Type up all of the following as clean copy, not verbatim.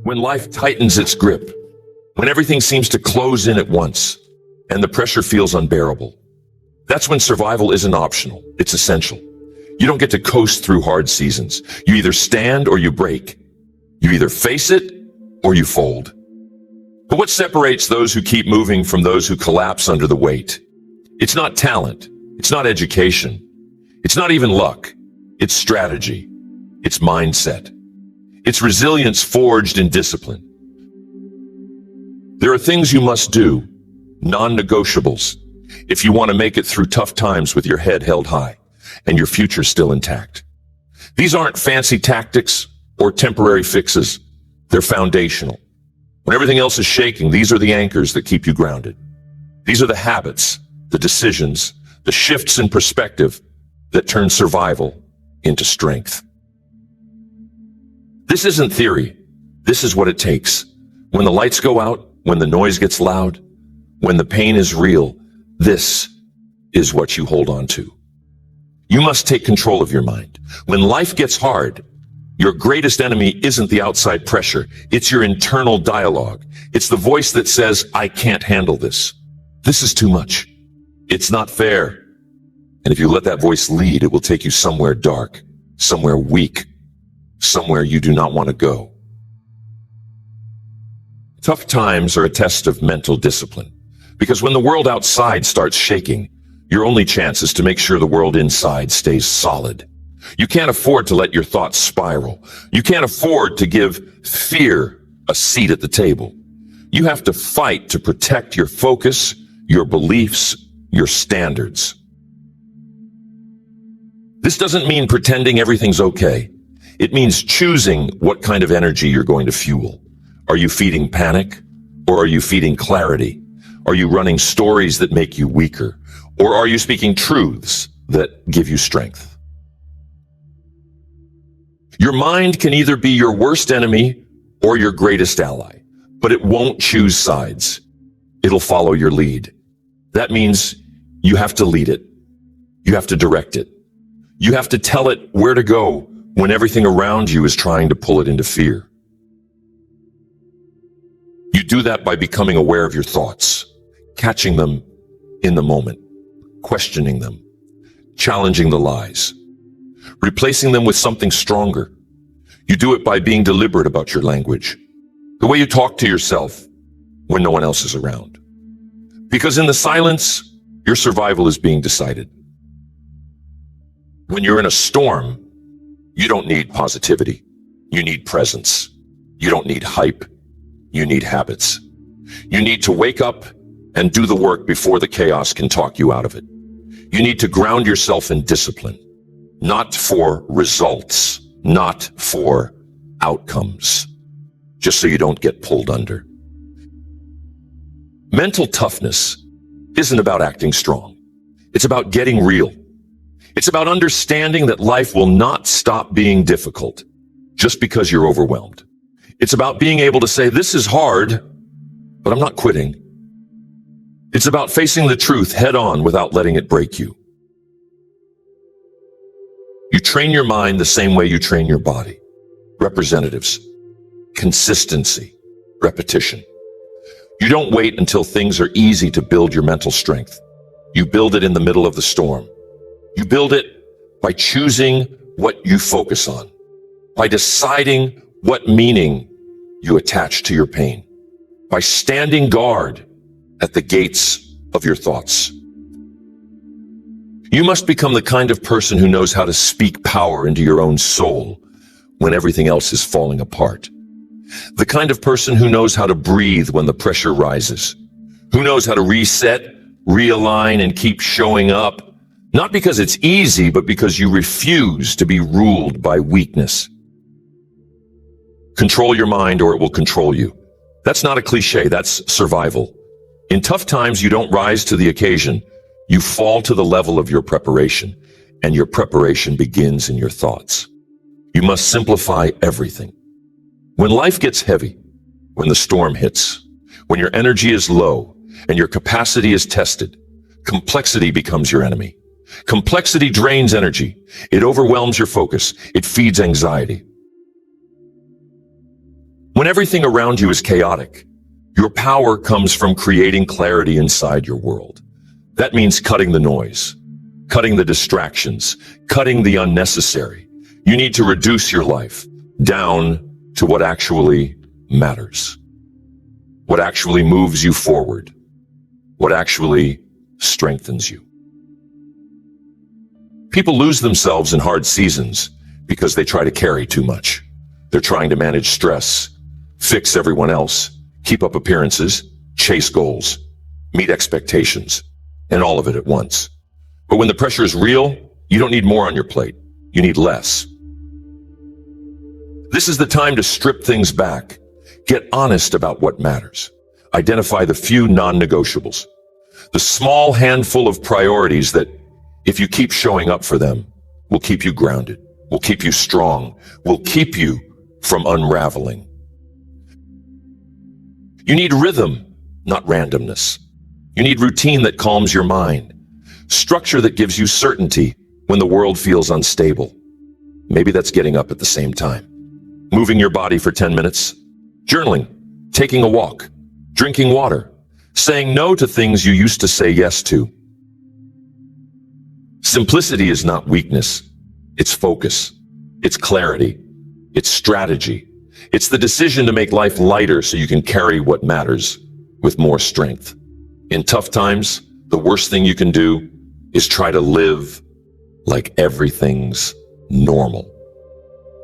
When life tightens its grip, when everything seems to close in at once, and the pressure feels unbearable, that's when survival isn't optional, it's essential. You don't get to coast through hard seasons. You either stand or you break. You either face it or you fold. But what separates those who keep moving from those who collapse under the weight? It's not talent. It's not education. It's not even luck. It's strategy. It's mindset. It's resilience forged in discipline. There are things you must do, non-negotiables, if you want to make it through tough times with your head held high and your future still intact. These aren't fancy tactics or temporary fixes. They're foundational. When everything else is shaking, these are the anchors that keep you grounded. These are the habits, the decisions, the shifts in perspective that turn survival into strength. This isn't theory. This is what it takes. When the lights go out, when the noise gets loud, when the pain is real, this is what you hold on to. You must take control of your mind. When life gets hard, your greatest enemy isn't the outside pressure. It's your internal dialogue. It's the voice that says, I can't handle this. This is too much. It's not fair. And if you let that voice lead, it will take you somewhere dark, somewhere weak, somewhere you do not want to go. Tough times are a test of mental discipline, because when the world outside starts shaking, your only chance is to make sure the world inside stays solid. You can't afford to let your thoughts spiral. You can't afford to give fear a seat at the table. You have to fight to protect your focus, your beliefs, your standards. This doesn't mean pretending everything's okay. It means choosing what kind of energy you're going to fuel. Are you feeding panic, or are you feeding clarity? Are you running stories that make you weaker, or are you speaking truths that give you strength? Your mind can either be your worst enemy or your greatest ally, but it won't choose sides. It'll follow your lead. That means you have to lead it. You have to direct it. You have to tell it where to go when everything around you is trying to pull it into fear. You do that by becoming aware of your thoughts, catching them in the moment, questioning them, challenging the lies, replacing them with something stronger. You do it by being deliberate about your language, the way you talk to yourself when no one else is around. Because in the silence, your survival is being decided. When you're in a storm, you don't need positivity. You need presence. You don't need hype. You need habits. You need to wake up and do the work before the chaos can talk you out of it. You need to ground yourself in discipline, not for results, not for outcomes, just so you don't get pulled under. Mental toughness isn't about acting strong. It's about getting real. It's about understanding that life will not stop being difficult just because you're overwhelmed. It's about being able to say, this is hard, but I'm not quitting. It's about facing the truth head on without letting it break you. You train your mind the same way you train your body. Representatives, consistency, repetition. You don't wait until things are easy to build your mental strength. You build it in the middle of the storm. You build it by choosing what you focus on, by deciding what meaning you attach to your pain, by standing guard at the gates of your thoughts. You must become the kind of person who knows how to speak power into your own soul when everything else is falling apart. The kind of person who knows how to breathe when the pressure rises, who knows how to reset, realign, and keep showing up, not because it's easy, but because you refuse to be ruled by weakness. Control your mind or it will control you. That's not a cliche, that's survival. In tough times, you don't rise to the occasion. You fall to the level of your preparation, and your preparation begins in your thoughts. You must simplify everything. When life gets heavy, when the storm hits, when your energy is low and your capacity is tested, complexity becomes your enemy. Complexity drains energy. It overwhelms your focus. It feeds anxiety. When everything around you is chaotic, your power comes from creating clarity inside your world. That means cutting the noise, cutting the distractions, cutting the unnecessary. You need to reduce your life down to what actually matters, what actually moves you forward, what actually strengthens you. People lose themselves in hard seasons because they try to carry too much. They're trying to manage stress, fix everyone else, keep up appearances, chase goals, meet expectations, and all of it at once. But when the pressure is real, you don't need more on your plate. You need less. This is the time to strip things back. Get honest about what matters. Identify the few non-negotiables. The small handful of priorities that, if you keep showing up for them, will keep you grounded, will keep you strong, will keep you from unraveling. You need rhythm, not randomness. You need routine that calms your mind. Structure that gives you certainty when the world feels unstable. Maybe that's getting up at the same time. Moving your body for 10 minutes. Journaling. Taking a walk. Drinking water. Saying no to things you used to say yes to. Simplicity is not weakness. It's focus. It's clarity. It's strategy. It's the decision to make life lighter so you can carry what matters with more strength. In tough times, the worst thing you can do is try to live like everything's normal,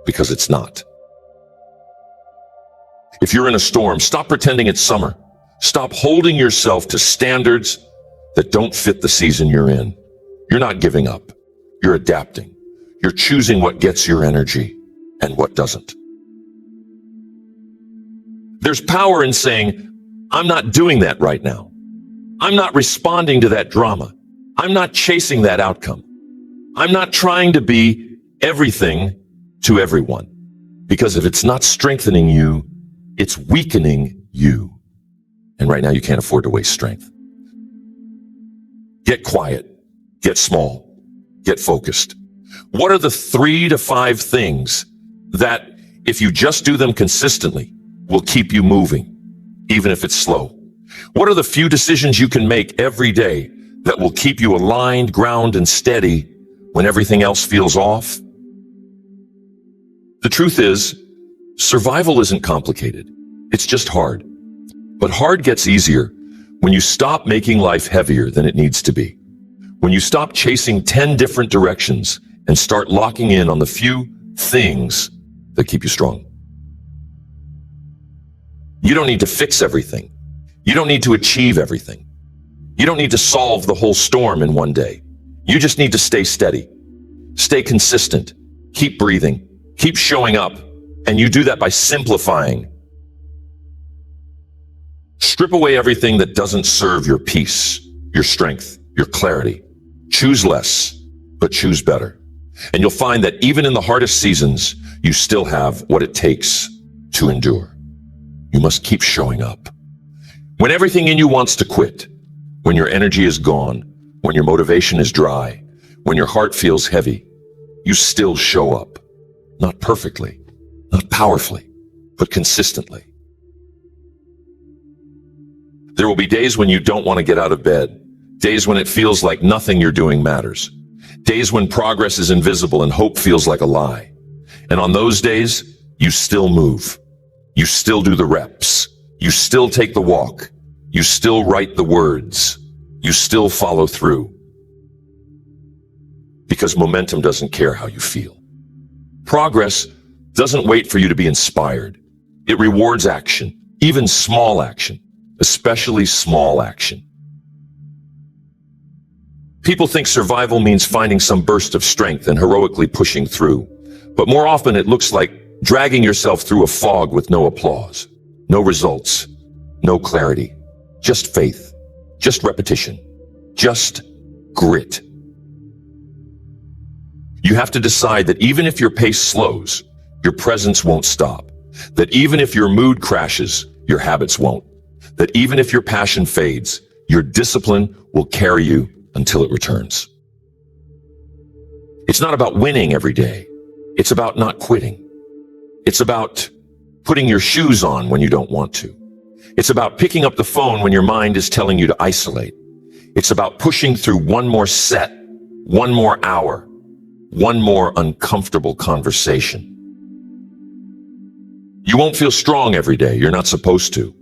because it's not. If you're in a storm, stop pretending it's summer. Stop holding yourself to standards that don't fit the season you're in. You're not giving up. You're adapting. You're choosing what gets your energy and what doesn't. There's power in saying, I'm not doing that right now. I'm not responding to that drama. I'm not chasing that outcome. I'm not trying to be everything to everyone. Because if it's not strengthening you, it's weakening you. And right now you can't afford to waste strength. Get quiet. Get small. Get focused. What are the 3 to 5 things that, if you just do them consistently, will keep you moving, even if it's slow? What are the few decisions you can make every day that will keep you aligned, grounded, and steady when everything else feels off? The truth is, survival isn't complicated. It's just hard. But hard gets easier when you stop making life heavier than it needs to be. When you stop chasing 10 different directions and start locking in on the few things that keep you strong. You don't need to fix everything. You don't need to achieve everything. You don't need to solve the whole storm in one day. You just need to stay steady, stay consistent, keep breathing, keep showing up. And you do that by simplifying. Strip away everything that doesn't serve your peace, your strength, your clarity. Choose less, but choose better. And you'll find that even in the hardest seasons, you still have what it takes to endure. You must keep showing up. When everything in you wants to quit, when your energy is gone, when your motivation is dry, when your heart feels heavy, you still show up. Not perfectly, not powerfully, but consistently. There will be days when you don't want to get out of bed, days when it feels like nothing you're doing matters, days when progress is invisible and hope feels like a lie. And on those days, you still move. You still do the reps. You still take the walk. You still write the words. You still follow through. Because momentum doesn't care how you feel. Progress doesn't wait for you to be inspired. It rewards action, even small action, especially small action. People think survival means finding some burst of strength and heroically pushing through. But more often it looks like dragging yourself through a fog with no applause, no results, no clarity, just faith, just repetition, just grit. You have to decide that even if your pace slows, your presence won't stop. That even if your mood crashes, your habits won't. That even if your passion fades, your discipline will carry you until it returns. It's not about winning every day. It's about not quitting. It's about putting your shoes on when you don't want to. It's about picking up the phone when your mind is telling you to isolate. It's about pushing through one more set, one more hour, one more uncomfortable conversation. You won't feel strong every day. You're not supposed to.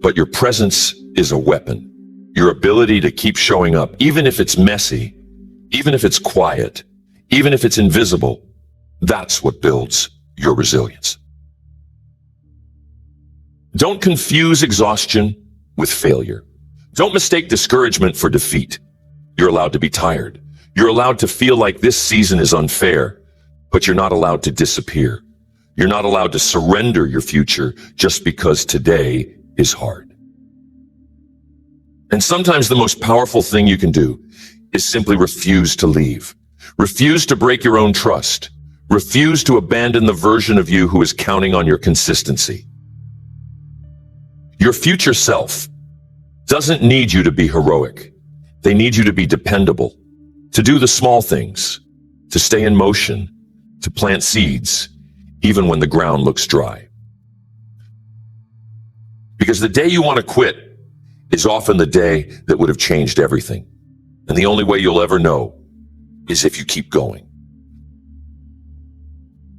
But your presence is a weapon. Your ability to keep showing up, even if it's messy, even if it's quiet, even if it's invisible, that's what builds your resilience. Don't confuse exhaustion with failure. Don't mistake discouragement for defeat. You're allowed to be tired. You're allowed to feel like this season is unfair, but you're not allowed to disappear. You're not allowed to surrender your future just because today is hard. And sometimes the most powerful thing you can do is simply refuse to leave. Refuse to break your own trust. Refuse to abandon the version of you who is counting on your consistency. Your future self doesn't need you to be heroic. They need you to be dependable, to do the small things, to stay in motion, to plant seeds, even when the ground looks dry. Because the day you want to quit is often the day that would have changed everything. And the only way you'll ever know is if you keep going.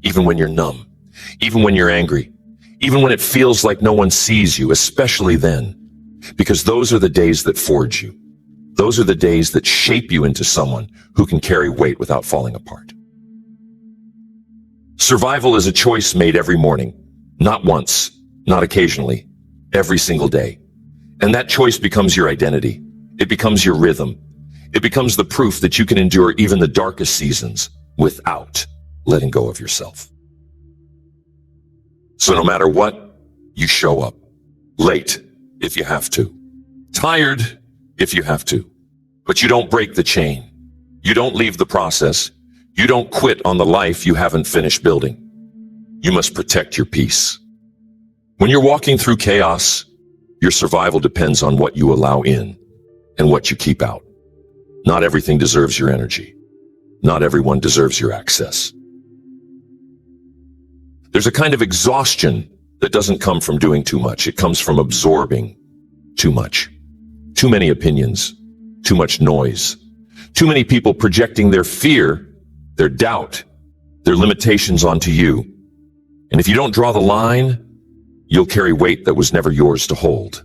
Even when you're numb, even when you're angry, even when it feels like no one sees you, especially then, because those are the days that forge you. Those are the days that shape you into someone who can carry weight without falling apart. Survival is a choice made every morning, not once, not occasionally, every single day. And that choice becomes your identity. It becomes your rhythm. It becomes the proof that you can endure even the darkest seasons without letting go of yourself. So no matter what, you show up. Late, if you have to. Tired, if you have to. But you don't break the chain. You don't leave the process. You don't quit on the life you haven't finished building. You must protect your peace. When you're walking through chaos, your survival depends on what you allow in and what you keep out. Not everything deserves your energy. Not everyone deserves your access. There's a kind of exhaustion that doesn't come from doing too much. It comes from absorbing too much. Too many opinions, too much noise, too many people projecting their fear, their doubt, their limitations onto you. And if you don't draw the line, you'll carry weight that was never yours to hold.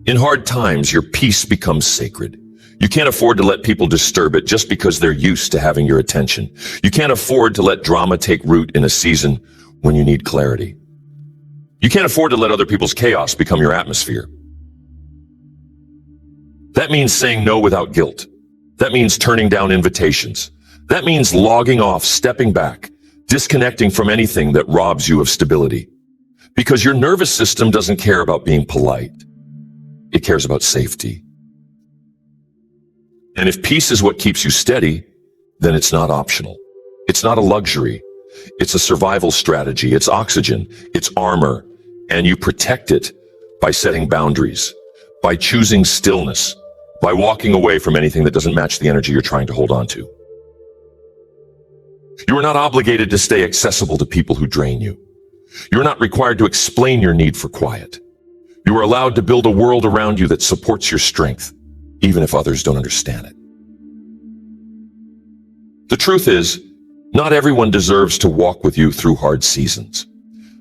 In hard times, your peace becomes sacred. You can't afford to let people disturb it just because they're used to having your attention. You can't afford to let drama take root in a season when you need clarity. You can't afford to let other people's chaos become your atmosphere. That means saying no without guilt. That means turning down invitations. That means logging off, stepping back, disconnecting from anything that robs you of stability. Because your nervous system doesn't care about being polite. It cares about safety. And if peace is what keeps you steady, then it's not optional. It's not a luxury. It's a survival strategy. It's oxygen. It's armor. And you protect it by setting boundaries, by choosing stillness, by walking away from anything that doesn't match the energy you're trying to hold on to. You are not obligated to stay accessible to people who drain you. You're not required to explain your need for quiet. You are allowed to build a world around you that supports your strength, even if others don't understand it. The truth is, not everyone deserves to walk with you through hard seasons.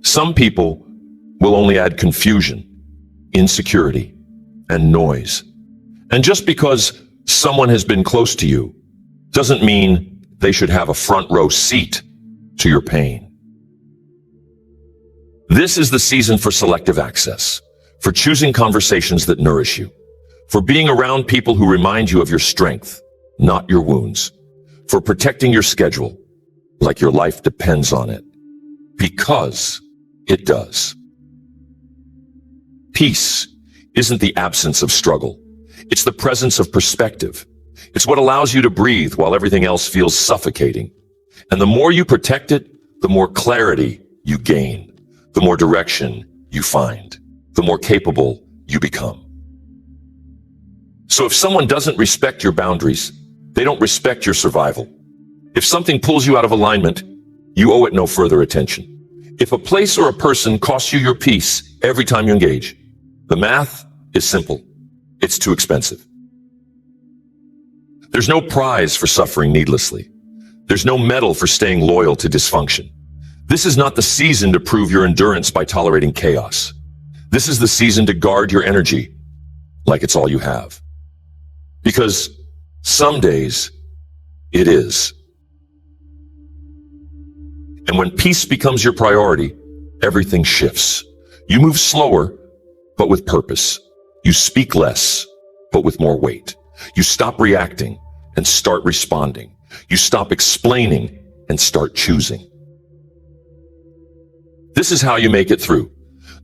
Some people will only add confusion, insecurity, and noise. And just because someone has been close to you doesn't mean they should have a front row seat to your pain. This is the season for selective access, for choosing conversations that nourish you, for being around people who remind you of your strength, not your wounds, for protecting your schedule like your life depends on it, because it does. Peace isn't the absence of struggle. It's the presence of perspective. It's what allows you to breathe while everything else feels suffocating. And the more you protect it, the more clarity you gain, the more direction you find, the more capable you become. So if someone doesn't respect your boundaries, they don't respect your survival. If something pulls you out of alignment, you owe it no further attention. If a place or a person costs you your peace every time you engage, the math is simple. It's too expensive. There's no prize for suffering needlessly. There's no medal for staying loyal to dysfunction. This is not the season to prove your endurance by tolerating chaos. This is the season to guard your energy like it's all you have. Because some days it is. And when peace becomes your priority, everything shifts. You move slower, but with purpose. You speak less, but with more weight. You stop reacting and start responding. You stop explaining and start choosing. This is how you make it through.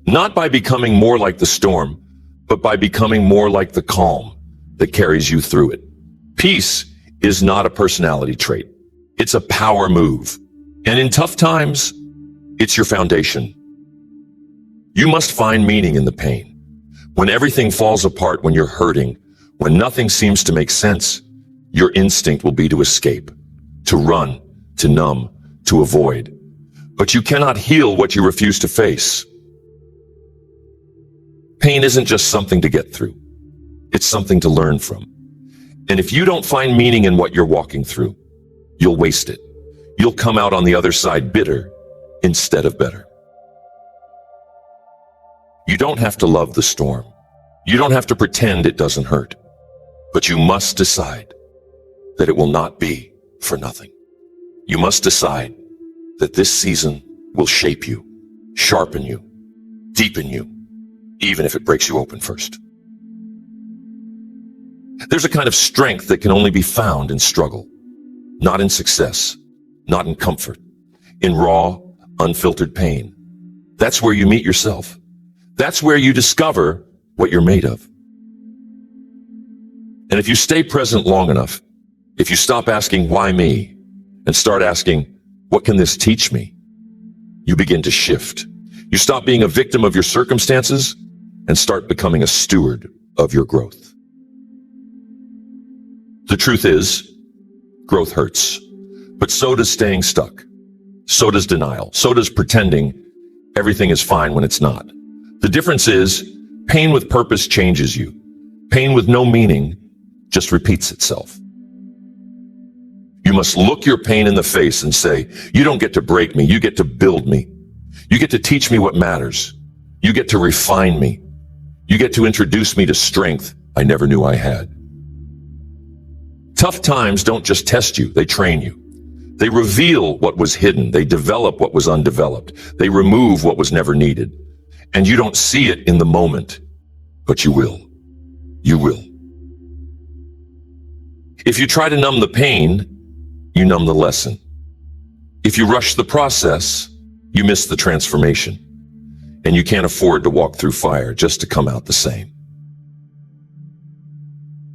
Not by becoming more like the storm, but by becoming more like the calm that carries you through it. Peace is not a personality trait. It's a power move. And in tough times, it's your foundation. You must find meaning in the pain. When everything falls apart, when you're hurting, when nothing seems to make sense, your instinct will be to escape, to run, to numb, to avoid. But you cannot heal what you refuse to face. Pain isn't just something to get through. It's something to learn from. And if you don't find meaning in what you're walking through, you'll waste it. You'll come out on the other side bitter instead of better. You don't have to love the storm. You don't have to pretend it doesn't hurt. But you must decide that it will not be for nothing. You must decide that this season will shape you, sharpen you, deepen you, even if it breaks you open first. There's a kind of strength that can only be found in struggle, not in success, not in comfort, in raw, unfiltered pain. That's where you meet yourself. That's where you discover what you're made of. And if you stay present long enough, if you stop asking, why me, and start asking, what can this teach me? You begin to shift. You stop being a victim of your circumstances and start becoming a steward of your growth. The truth is, growth hurts, but so does staying stuck. So does denial. So does pretending everything is fine when it's not. The difference is, pain with purpose changes you. Pain with no meaning just repeats itself. You must look your pain in the face and say, you don't get to break me, you get to build me. You get to teach me what matters. You get to refine me. You get to introduce me to strength I never knew I had. Tough times don't just test you, they train you. They reveal what was hidden. They develop what was undeveloped. They remove what was never needed. And you don't see it in the moment, but you will. You will. If you try to numb the pain, you numb the lesson. If you rush the process, you miss the transformation. And you can't afford to walk through fire just to come out the same.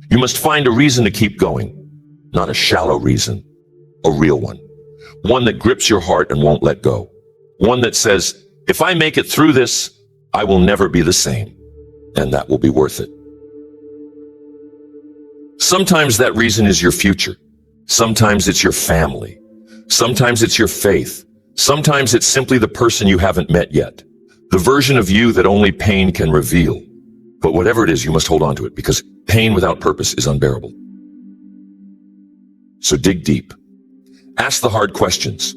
You must find a reason to keep going, not a shallow reason, a real one. One that grips your heart and won't let go. One that says, if I make it through this, I will never be the same, and that will be worth it. Sometimes that reason is your future. Sometimes it's your family. Sometimes it's your faith. Sometimes it's simply the person you haven't met yet. The version of you that only pain can reveal. But whatever it is, you must hold on to it, because pain without purpose is unbearable. So dig deep. Ask the hard questions.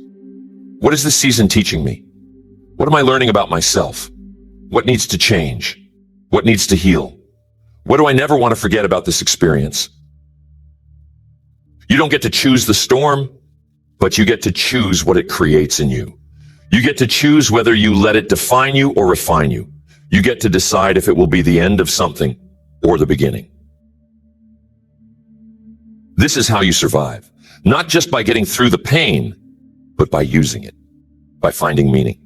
What is this season teaching me? What am I learning about myself? What needs to change? What needs to heal? What do I never want to forget about this experience? You don't get to choose the storm, but you get to choose what it creates in you. You get to choose whether you let it define you or refine you. You get to decide if it will be the end of something or the beginning. This is how you survive, not just by getting through the pain, but by using it, by finding meaning,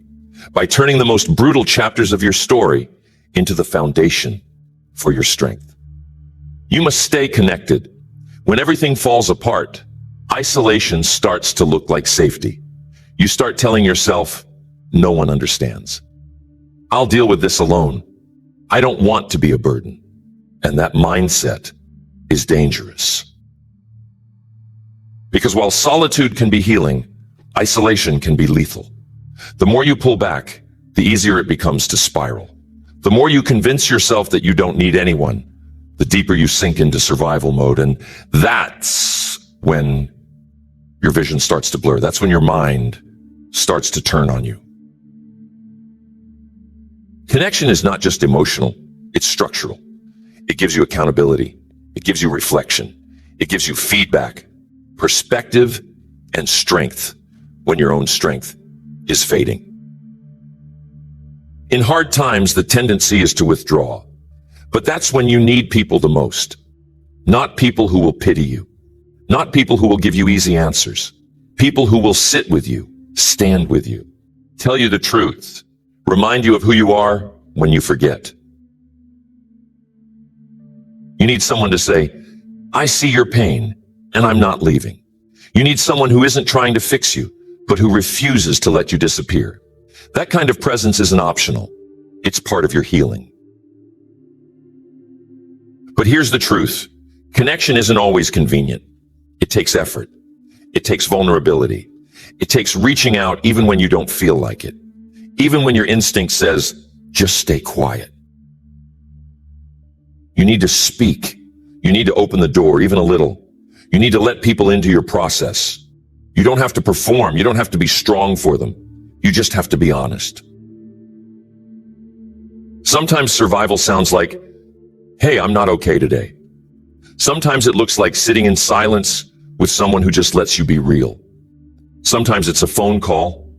by turning the most brutal chapters of your story into the foundation for your strength. You must stay connected. When everything falls apart, isolation starts to look like safety. You start telling yourself, no one understands. I'll deal with this alone. I don't want to be a burden. And that mindset is dangerous. Because while solitude can be healing, isolation can be lethal. The more you pull back, the easier it becomes to spiral. The more you convince yourself that you don't need anyone, the deeper you sink into survival mode. And that's when your vision starts to blur. That's when your mind starts to turn on you. Connection is not just emotional, it's structural. It gives you accountability. It gives you reflection. It gives you feedback, perspective, and strength when your own strength is fading. In hard times, the tendency is to withdraw. But that's when you need people the most. Not people who will pity you. Not people who will give you easy answers. People who will sit with you, stand with you, tell you the truth, remind you of who you are when you forget. You need someone to say, I see your pain, and I'm not leaving. You need someone who isn't trying to fix you, but who refuses to let you disappear. That kind of presence isn't optional. It's part of your healing. But here's the truth. Connection isn't always convenient. It takes effort. It takes vulnerability. It takes reaching out even when you don't feel like it. Even when your instinct says, just stay quiet. You need to speak. You need to open the door, even a little. You need to let people into your process. You don't have to perform. You don't have to be strong for them. You just have to be honest. Sometimes survival sounds like, hey, I'm not okay today. Sometimes it looks like sitting in silence with someone who just lets you be real. Sometimes it's a phone call,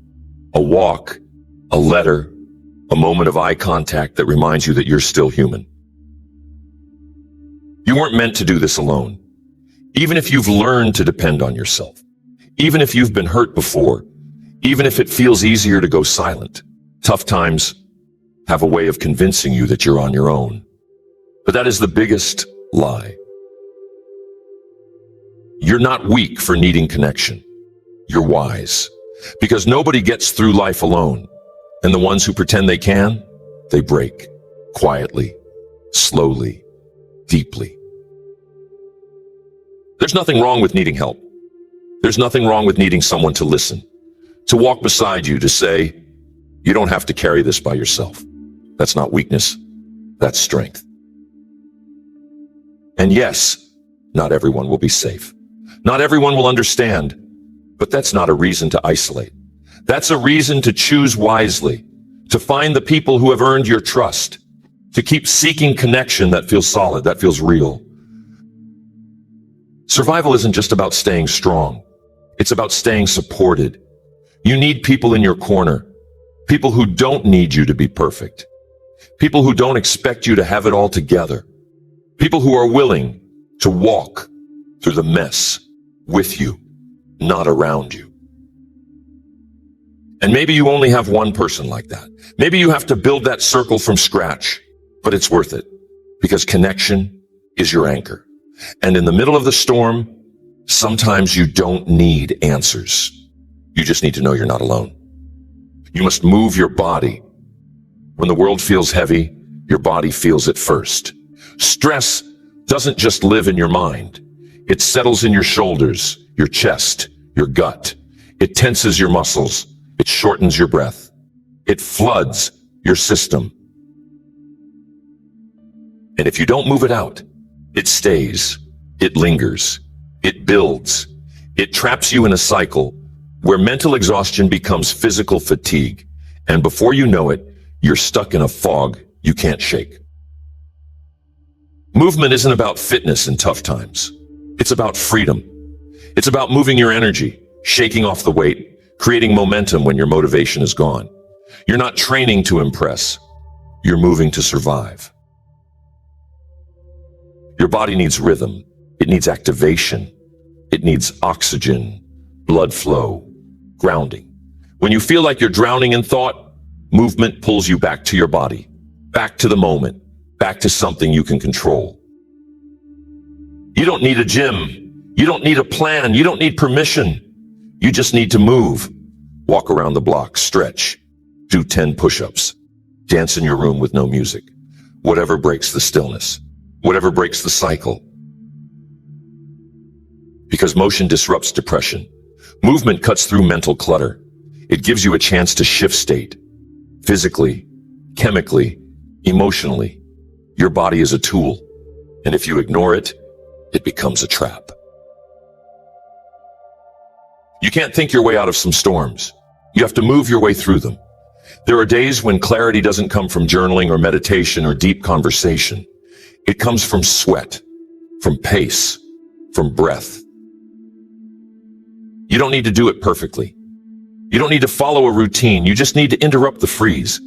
a walk, a letter, a moment of eye contact that reminds you that you're still human. You weren't meant to do this alone. Even if you've learned to depend on yourself, even if you've been hurt before, even if it feels easier to go silent, tough times have a way of convincing you that you're on your own. But that is the biggest lie. You're not weak for needing connection. You're wise. Because nobody gets through life alone. And the ones who pretend they can, they break. Quietly, slowly, deeply. There's nothing wrong with needing help. There's nothing wrong with needing someone to listen, to walk beside you, to say, you don't have to carry this by yourself. That's not weakness. That's strength. And yes, not everyone will be safe. Not everyone will understand, but that's not a reason to isolate. That's a reason to choose wisely, to find the people who have earned your trust, to keep seeking connection that feels solid, that feels real. Survival isn't just about staying strong. It's about staying supported. You need people in your corner, people who don't need you to be perfect, people who don't expect you to have it all together, people who are willing to walk through the mess with you, not around you. And maybe you only have one person like that. Maybe you have to build that circle from scratch, but it's worth it because connection is your anchor. And in the middle of the storm, sometimes you don't need answers. You just need to know you're not alone. You must move your body. When the world feels heavy, your body feels it first. Stress doesn't just live in your mind. It settles in your shoulders, your chest, your gut. It tenses your muscles. It shortens your breath. It floods your system. And if you don't move it out, it stays. It lingers. It builds. It traps you in a cycle where mental exhaustion becomes physical fatigue. And before you know it, you're stuck in a fog you can't shake. Movement isn't about fitness in tough times. It's about freedom. It's about moving your energy, shaking off the weight, creating momentum when your motivation is gone. You're not training to impress. You're moving to survive. Your body needs rhythm. It needs activation. It needs oxygen, blood flow, grounding. When you feel like you're drowning in thought, movement pulls you back to your body, back to the moment, back to something you can control. You don't need a gym. You don't need a plan. You don't need permission. You just need to move. Walk around the block, stretch, do 10 push-ups, dance in your room with no music, whatever breaks the stillness, whatever breaks the cycle. Because motion disrupts depression. Movement cuts through mental clutter. It gives you a chance to shift state, physically, chemically, emotionally. Your body is a tool, and if you ignore it, it becomes a trap. You can't think your way out of some storms. You have to move your way through them. There are days when clarity doesn't come from journaling or meditation or deep conversation. It comes from sweat, from pace, from breath. You don't need to do it perfectly. You don't need to follow a routine. You just need to interrupt the freeze.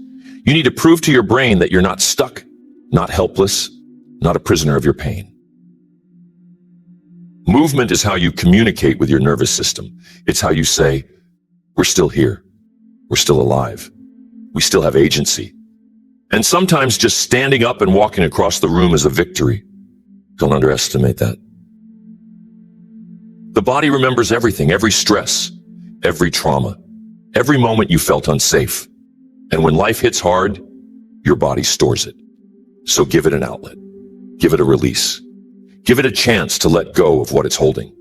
You need to prove to your brain that you're not stuck, not helpless, not a prisoner of your pain. Movement is how you communicate with your nervous system. It's how you say, we're still here. We're still alive. We still have agency. And sometimes just standing up and walking across the room is a victory. Don't underestimate that. The body remembers everything, every stress, every trauma, every moment you felt unsafe. And when life hits hard, your body stores it. So give it an outlet. Give it a release. Give it a chance to let go of what it's holding.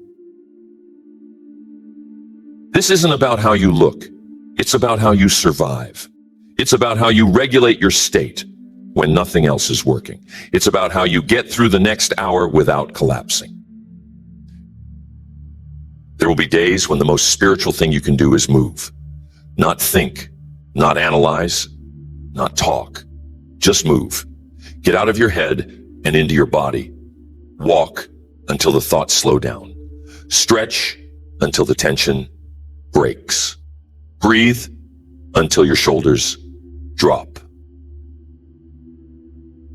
This isn't about how you look. It's about how you survive. It's about how you regulate your state when nothing else is working. It's about how you get through the next hour without collapsing. There will be days when the most spiritual thing you can do is move. Not think, not analyze, not talk. Just move. Get out of your head and into your body. Walk until the thoughts slow down. Stretch until the tension breaks. Breathe until your shoulders drop.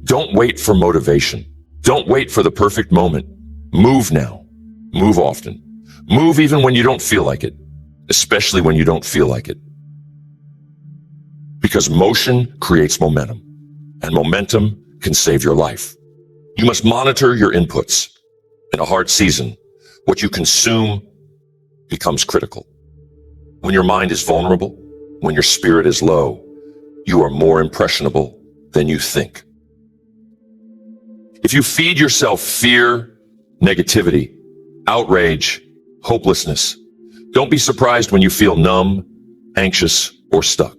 Don't wait for motivation. Don't wait for the perfect moment. Move now. Move often. Move even when you don't feel like it, especially when you don't feel like it. Because motion creates momentum, and momentum can save your life. You must monitor your inputs. In a hard season, what you consume becomes critical. When your mind is vulnerable, when your spirit is low, you are more impressionable than you think. If you feed yourself fear, negativity, outrage, hopelessness, don't be surprised when you feel numb, anxious, or stuck.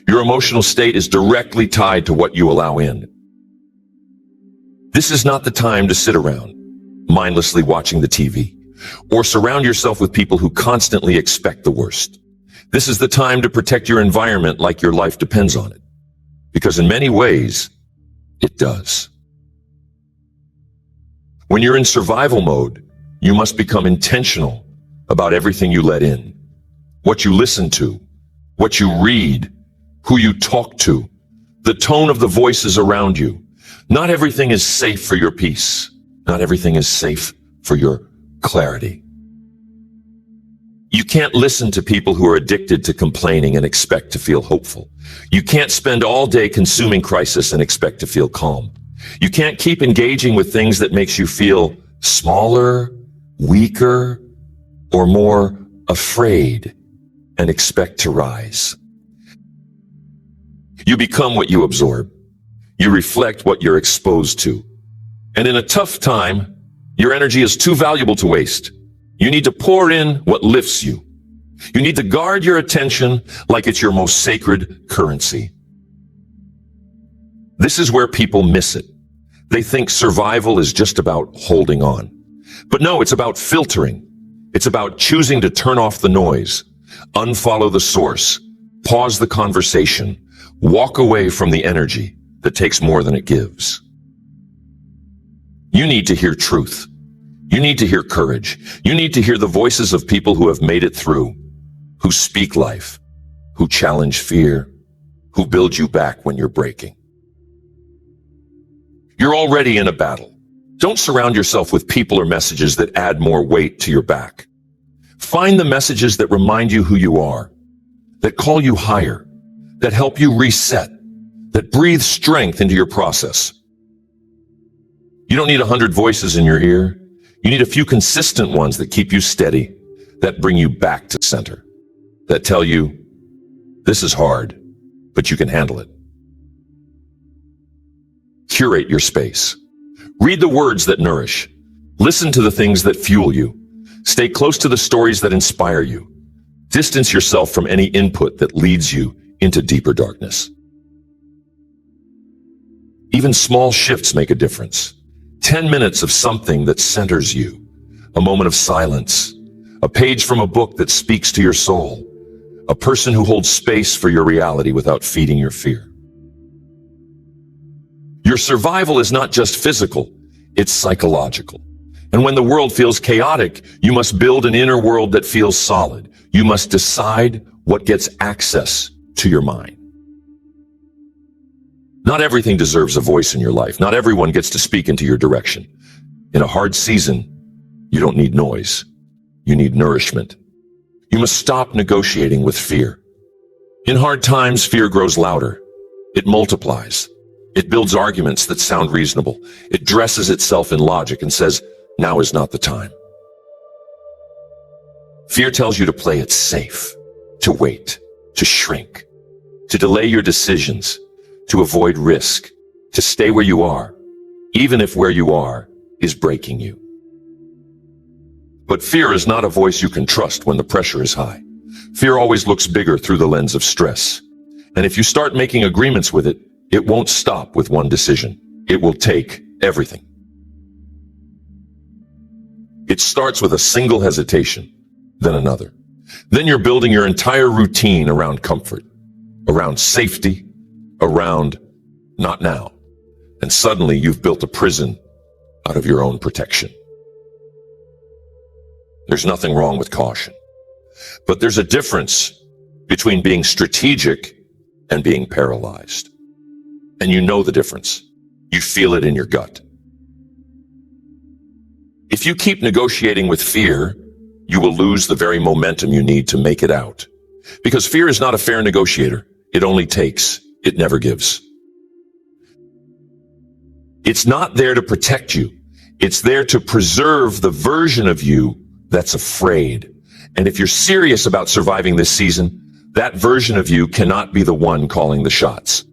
Your emotional state is directly tied to what you allow in. This is not the time to sit around, mindlessly watching the TV, or surround yourself with people who constantly expect the worst. This is the time to protect your environment like your life depends on it. Because in many ways, it does. When you're in survival mode, you must become intentional about everything you let in, what you listen to, what you read, who you talk to, the tone of the voices around you. Not everything is safe for your peace. Not everything is safe for your clarity. You can't listen to people who are addicted to complaining and expect to feel hopeful. You can't spend all day consuming crisis and expect to feel calm. You can't keep engaging with things that makes you feel smaller, weaker, or more afraid and expect to rise. You become what you absorb. You reflect what you're exposed to. And in a tough time, your energy is too valuable to waste. You need to pour in what lifts you. You need to guard your attention like it's your most sacred currency. This is where people miss it. They think survival is just about holding on. But no, it's about filtering. It's about choosing to turn off the noise, unfollow the source, pause the conversation, walk away from the energy that takes more than it gives. You need to hear truth. You need to hear courage. You need to hear the voices of people who have made it through, who speak life, who challenge fear, who build you back when you're breaking. You're already in a battle. Don't surround yourself with people or messages that add more weight to your back. Find the messages that remind you who you are, that call you higher, that help you reset, that breathe strength into your process. You don't need 100 voices in your ear. You need a few consistent ones that keep you steady, that bring you back to center, that tell you, this is hard, but you can handle it. Curate your space. Read the words that nourish. Listen to the things that fuel you. Stay close to the stories that inspire you. Distance yourself from any input that leads you into deeper darkness. Even small shifts make a difference. 10 minutes of something that centers you, a moment of silence, a page from a book that speaks to your soul, a person who holds space for your reality without feeding your fear. Your survival is not just physical, it's psychological. And when the world feels chaotic, you must build an inner world that feels solid. You must decide what gets access to your mind. Not everything deserves a voice in your life. Not everyone gets to speak into your direction. In a hard season, you don't need noise. You need nourishment. You must stop negotiating with fear. In hard times, fear grows louder. It multiplies. It builds arguments that sound reasonable. It dresses itself in logic and says, now is not the time. Fear tells you to play it safe, to wait, to shrink, to delay your decisions, to avoid risk, to stay where you are, even if where you are is breaking you. But fear is not a voice you can trust when the pressure is high. Fear always looks bigger through the lens of stress. And if you start making agreements with it, it won't stop with one decision. It will take everything. It starts with a single hesitation, then another. Then you're building your entire routine around comfort, around safety, around not now. And suddenly you've built a prison out of your own protection. There's nothing wrong with caution. But there's a difference between being strategic and being paralyzed. And you know the difference. You feel it in your gut. If you keep negotiating with fear, you will lose the very momentum you need to make it out. Because fear is not a fair negotiator. It only takes. It never gives. It's not there to protect you. It's there to preserve the version of you that's afraid. And if you're serious about surviving this season, that version of you cannot be the one calling the shots.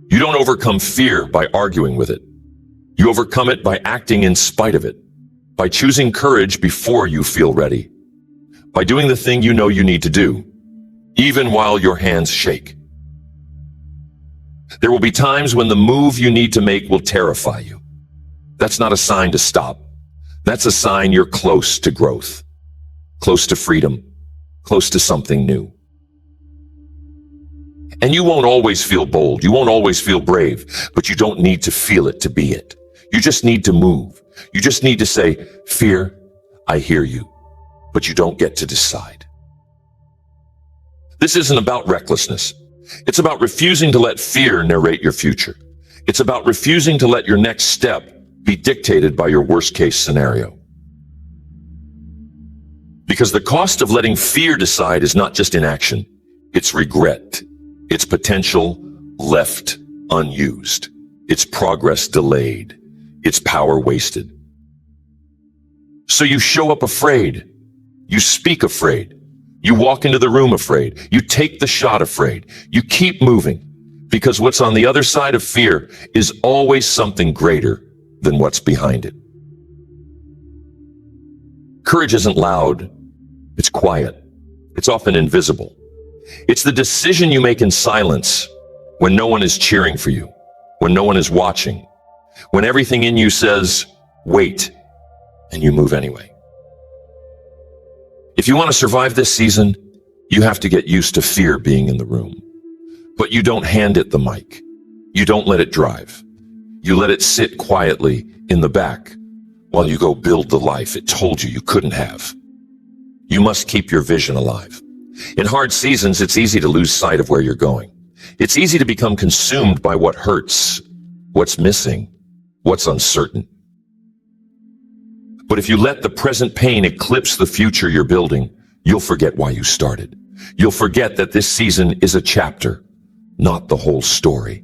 You don't overcome fear by arguing with it. You overcome it by acting in spite of it, by choosing courage before you feel ready, by doing the thing you know you need to do, even while your hands shake. There will be times when the move you need to make will terrify you. That's not a sign to stop. That's a sign you're close to growth, close to freedom, close to something new. And you won't always feel bold. You won't always feel brave, but you don't need to feel it to be it. You just need to move. You just need to say, fear, I hear you, but you don't get to decide. This isn't about recklessness. It's about refusing to let fear narrate your future. It's about refusing to let your next step be dictated by your worst case scenario. Because the cost of letting fear decide is not just inaction, it's regret. It's potential left unused. It's progress delayed. It's power wasted. So you show up afraid. You speak afraid. You walk into the room afraid. You take the shot afraid. You keep moving because what's on the other side of fear is always something greater than what's behind it. Courage isn't loud. It's quiet. It's often invisible. It's the decision you make in silence when no one is cheering for you, when no one is watching, when everything in you says, wait, and you move anyway. If you want to survive this season, you have to get used to fear being in the room. But you don't hand it the mic. You don't let it drive. You let it sit quietly in the back while you go build the life it told you you couldn't have. You must keep your vision alive. In hard seasons, it's easy to lose sight of where you're going. It's easy to become consumed by what hurts, what's missing, what's uncertain. But if you let the present pain eclipse the future you're building, you'll forget why you started. You'll forget that this season is a chapter, not the whole story.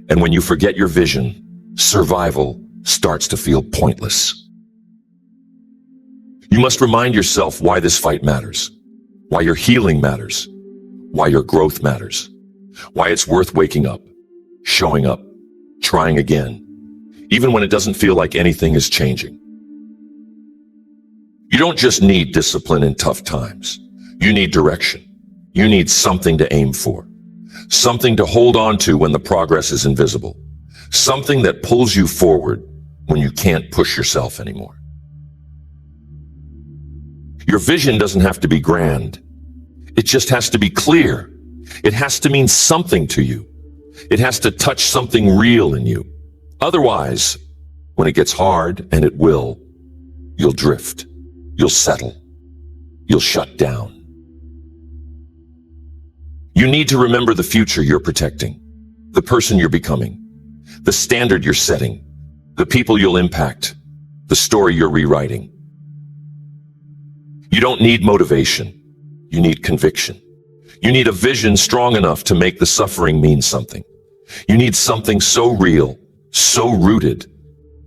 And when you forget your vision, survival starts to feel pointless. You must remind yourself why this fight matters, why your healing matters, why your growth matters, why it's worth waking up, showing up, trying again, even when it doesn't feel like anything is changing. You don't just need discipline in tough times. You need direction. You need something to aim for. Something to hold on to when the progress is invisible. Something that pulls you forward when you can't push yourself anymore. Your vision doesn't have to be grand. It just has to be clear. It has to mean something to you. It has to touch something real in you. Otherwise, when it gets hard, and it will, you'll drift. You'll settle. You'll shut down. You need to remember the future you're protecting, the person you're becoming, the standard you're setting, the people you'll impact, the story you're rewriting. You don't need motivation. You need conviction. You need a vision strong enough to make the suffering mean something. You need something so real, so rooted,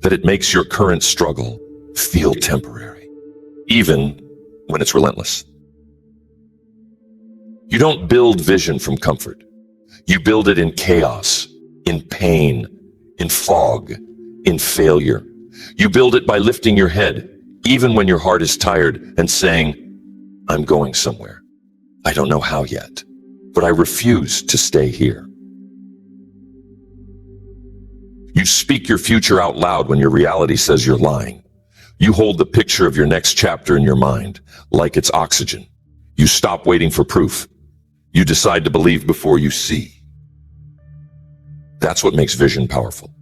that it makes your current struggle feel temporary, even when it's relentless. You don't build vision from comfort. You build it in chaos, in pain, in fog, in failure. You build it by lifting your head, even when your heart is tired, and saying, I'm going somewhere. I don't know how yet, but I refuse to stay here. You speak your future out loud when your reality says you're lying. You hold the picture of your next chapter in your mind, like it's oxygen. You stop waiting for proof. You decide to believe before you see. That's what makes vision powerful.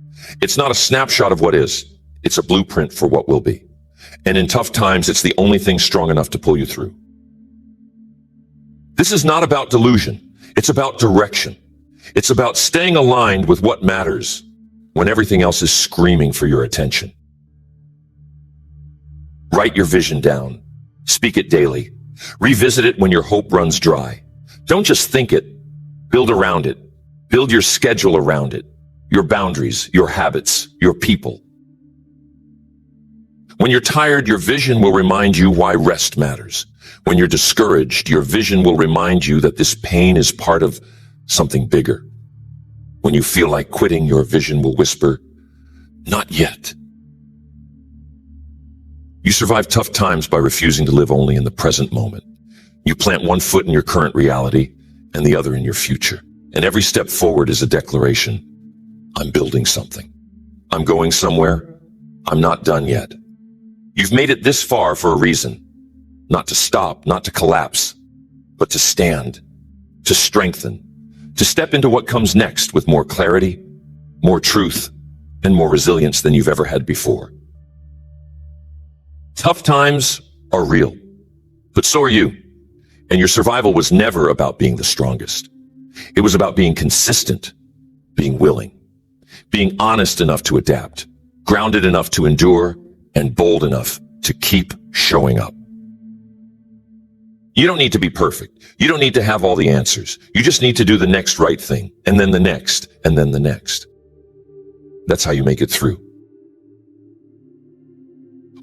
It's not a snapshot of what is. It's a blueprint for what will be. And in tough times, it's the only thing strong enough to pull you through. This is not about delusion. It's about direction. It's about staying aligned with what matters when everything else is screaming for your attention. Write your vision down. Speak it daily. Revisit it when your hope runs dry. Don't just think it. Build around it. Build your schedule around it. Your boundaries, your habits, your people. When you're tired, your vision will remind you why rest matters. When you're discouraged, your vision will remind you that this pain is part of something bigger. When you feel like quitting, your vision will whisper, not yet. You survive tough times by refusing to live only in the present moment. You plant one foot in your current reality and the other in your future. And every step forward is a declaration. I'm building something. I'm going somewhere. I'm not done yet. You've made it this far for a reason. Not to stop, not to collapse, but to stand, to strengthen, to step into what comes next with more clarity, more truth, and more resilience than you've ever had before. Tough times are real, but so are you. And your survival was never about being the strongest. It was about being consistent, being willing, being honest enough to adapt, grounded enough to endure, and bold enough to keep showing up. You don't need to be perfect. You don't need to have all the answers. You just need to do the next right thing, and then the next, and then the next. That's how you make it through.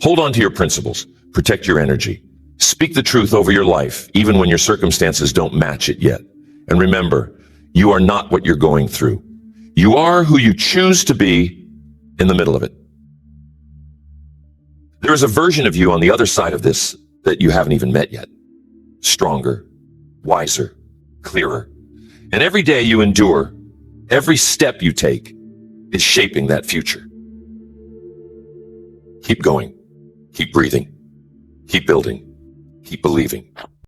Hold on to your principles. Protect your energy. Speak the truth over your life, even when your circumstances don't match it yet. And remember, you are not what you're going through. You are who you choose to be in the middle of it. There is a version of you on the other side of this that you haven't even met yet. Stronger, wiser, clearer. And every day you endure, every step you take is shaping that future. Keep going. Keep breathing. Keep building. Keep believing.